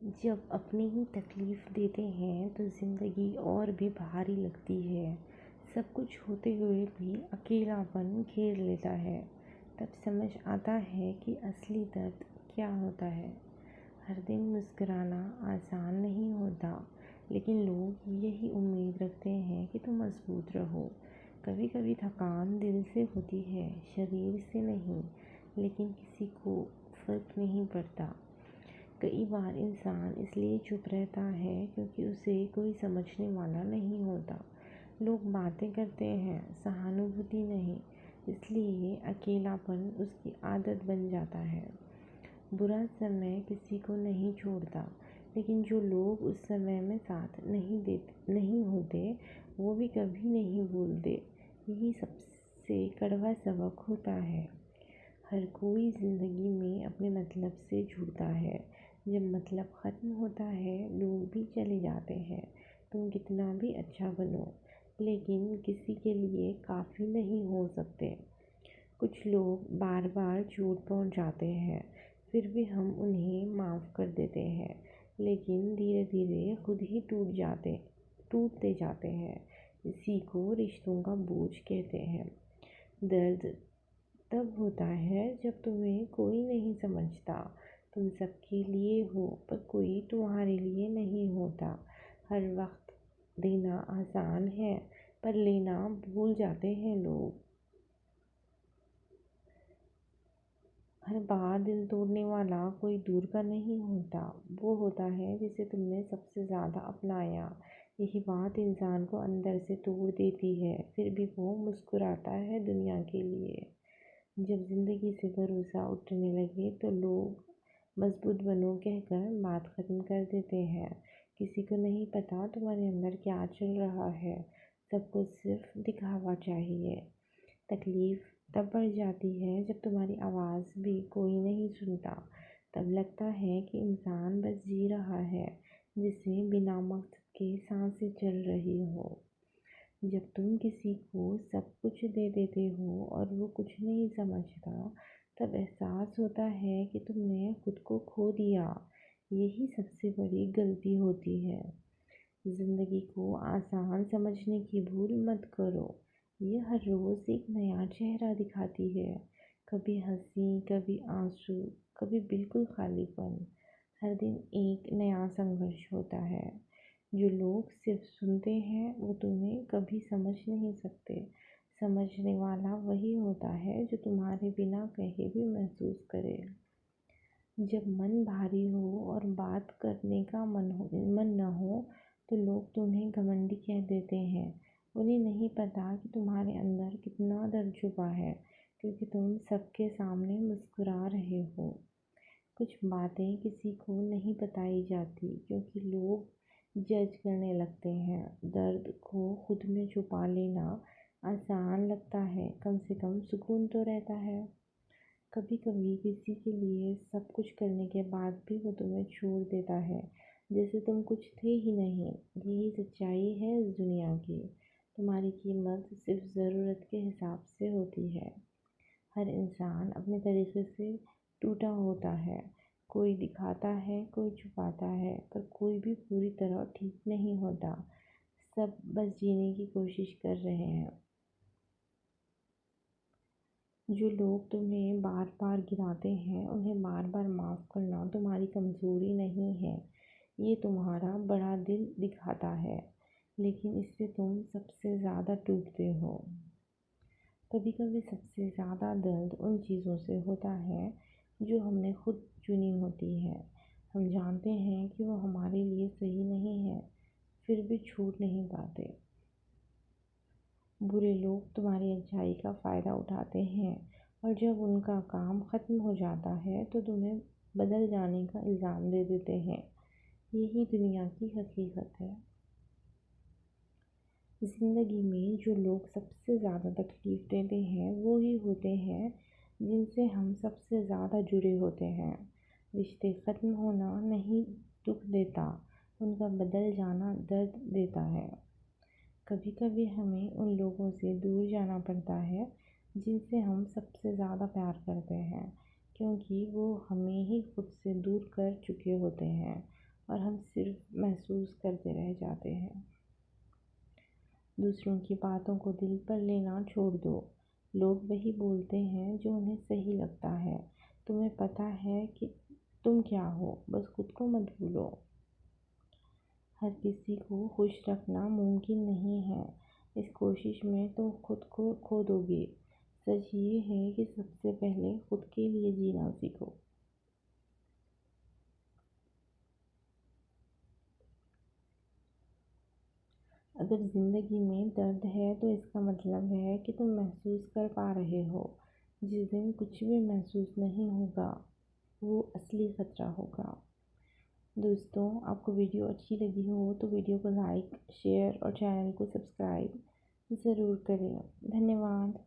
जब अपनी ही तकलीफ़ देते हैं तो ज़िंदगी और भी भारी लगती है। सब कुछ होते हुए भी अकेलापन घेर लेता है। तब समझ आता है कि असली दर्द क्या होता है। हर दिन मुस्कुराना आसान नहीं होता, लेकिन लोग यही उम्मीद रखते हैं कि तुम मजबूत रहो। कभी कभी थकान दिल से होती है, शरीर से नहीं, लेकिन किसी को फ़र्क नहीं पड़ता। कई बार इंसान इसलिए चुप रहता है क्योंकि उसे कोई समझने वाला नहीं होता। लोग बातें करते हैं, सहानुभूति नहीं, इसलिए अकेलापन उसकी आदत बन जाता है। बुरा समय किसी को नहीं छोड़ता, लेकिन जो लोग उस समय में साथ नहीं होते, वो भी कभी नहीं भूलते। यही सबसे कड़वा सबक होता है। हर कोई ज़िंदगी में अपने मतलब से जुड़ता है। जब मतलब ख़त्म होता है, लोग भी चले जाते हैं। तुम कितना भी अच्छा बनो, लेकिन किसी के लिए काफ़ी नहीं हो सकते। कुछ लोग बार बार चोट पहुंचाते हैं, फिर भी हम उन्हें माफ़ कर देते हैं, लेकिन धीरे धीरे खुद ही टूटते जाते हैं। इसी को रिश्तों का बोझ कहते हैं। दर्द तब होता है जब तुम्हें कोई नहीं समझता। तुम सबके लिए हो, पर कोई तुम्हारे लिए नहीं होता। हर वक्त देना आसान है, पर लेना भूल जाते हैं लोग। हर बार दिल तोड़ने वाला कोई दूर का नहीं होता, वो होता है जिसे तुमने सबसे ज़्यादा अपनाया। यही बात इंसान को अंदर से तोड़ देती है, फिर भी वो मुस्कुराता है दुनिया के लिए। जब ज़िंदगी से भरोसा उठने लगे तो लोग मजबूत बनो कहकर बात ख़त्म कर देते हैं। किसी को नहीं पता तुम्हारे अंदर क्या चल रहा है। सबको सिर्फ दिखावा चाहिए। तकलीफ़ तब बढ़ जाती है जब तुम्हारी आवाज़ भी कोई नहीं सुनता। तब लगता है कि इंसान बस जी रहा है, जिसे बिना मकसद के सांसें चल रही हो। जब तुम किसी को सब कुछ दे देते हो और वो कुछ नहीं समझता, तब एहसास होता है कि तुमने खुद को खो दिया। यही सबसे बड़ी गलती होती है। ज़िंदगी को आसान समझने की भूल मत करो। ये हर रोज़ एक नया चेहरा दिखाती है। कभी हंसी, कभी आंसू, कभी बिल्कुल खालीपन। हर दिन एक नया संघर्ष होता है। जो लोग सिर्फ सुनते हैं वो तुम्हें कभी समझ नहीं सकते। समझने वाला वही होता है जो तुम्हारे बिना कहे भी महसूस करे। जब मन भारी हो और बात करने का मन न हो, तो लोग तुम्हें घमंडी कह देते हैं। उन्हें नहीं पता कि तुम्हारे अंदर कितना दर्द छुपा है, क्योंकि तुम सबके सामने मुस्कुरा रहे हो। कुछ बातें किसी को नहीं बताई जाती क्योंकि लोग जज करने लगते हैं। दर्द को खुद में छुपा लेना आसान लगता है, कम से कम सुकून तो रहता है। कभी कभी किसी के लिए सब कुछ करने के बाद भी वो तुम्हें छोड़ देता है, जैसे तुम कुछ थे ही नहीं। यही सच्चाई है इस दुनिया की। तुम्हारी कीमत सिर्फ ज़रूरत के हिसाब से होती है। हर इंसान अपने तरीके से टूटा होता है। कोई दिखाता है, कोई छुपाता है, पर कोई भी पूरी तरह ठीक नहीं होता। सब बस जीने की कोशिश कर रहे हैं। जो लोग तुम्हें बार बार गिराते हैं, उन्हें बार बार माफ़ करना तुम्हारी कमज़ोरी नहीं है, ये तुम्हारा बड़ा दिल दिखाता है। लेकिन इससे तुम सबसे ज़्यादा टूटते हो। कभी कभी सबसे ज़्यादा दर्द उन चीज़ों से होता है जो हमने खुद चुनी होती है। हम जानते हैं कि वो हमारे लिए सही नहीं है, फिर भी छूट नहीं पाते। बुरे लोग तुम्हारी अच्छाई का फ़ायदा उठाते हैं, और जब उनका काम ख़त्म हो जाता है तो तुम्हें बदल जाने का इल्ज़ाम दे देते हैं। यही दुनिया की हकीकत है। ज़िंदगी में जो लोग सबसे ज़्यादा तकलीफ़ देते हैं वो ही होते हैं जिनसे हम सबसे ज़्यादा जुड़े होते हैं। रिश्ते ख़त्म होना नहीं दुख देता, उनका बदल जाना दर्द देता है। कभी कभी हमें उन लोगों से दूर जाना पड़ता है जिनसे हम सबसे ज़्यादा प्यार करते हैं, क्योंकि वो हमें ही खुद से दूर कर चुके होते हैं। और हम सिर्फ महसूस करते रह जाते हैं। दूसरों की बातों को दिल पर लेना छोड़ दो। लोग वही बोलते हैं जो उन्हें सही लगता है। तुम्हें पता है कि तुम क्या हो, बस खुद को मत भूलो। हर किसी को खुश रखना मुमकिन नहीं है। इस कोशिश में तुम खुद को खो दोगे। सच ये है कि सबसे पहले खुद के लिए जीना सीखो। अगर ज़िंदगी में दर्द है तो इसका मतलब है कि तुम महसूस कर पा रहे हो। जिस दिन कुछ भी महसूस नहीं होगा वो असली खतरा होगा। दोस्तों, आपको वीडियो अच्छी लगी हो तो वीडियो को लाइक, शेयर और चैनल को सब्सक्राइब ज़रूर करें। धन्यवाद।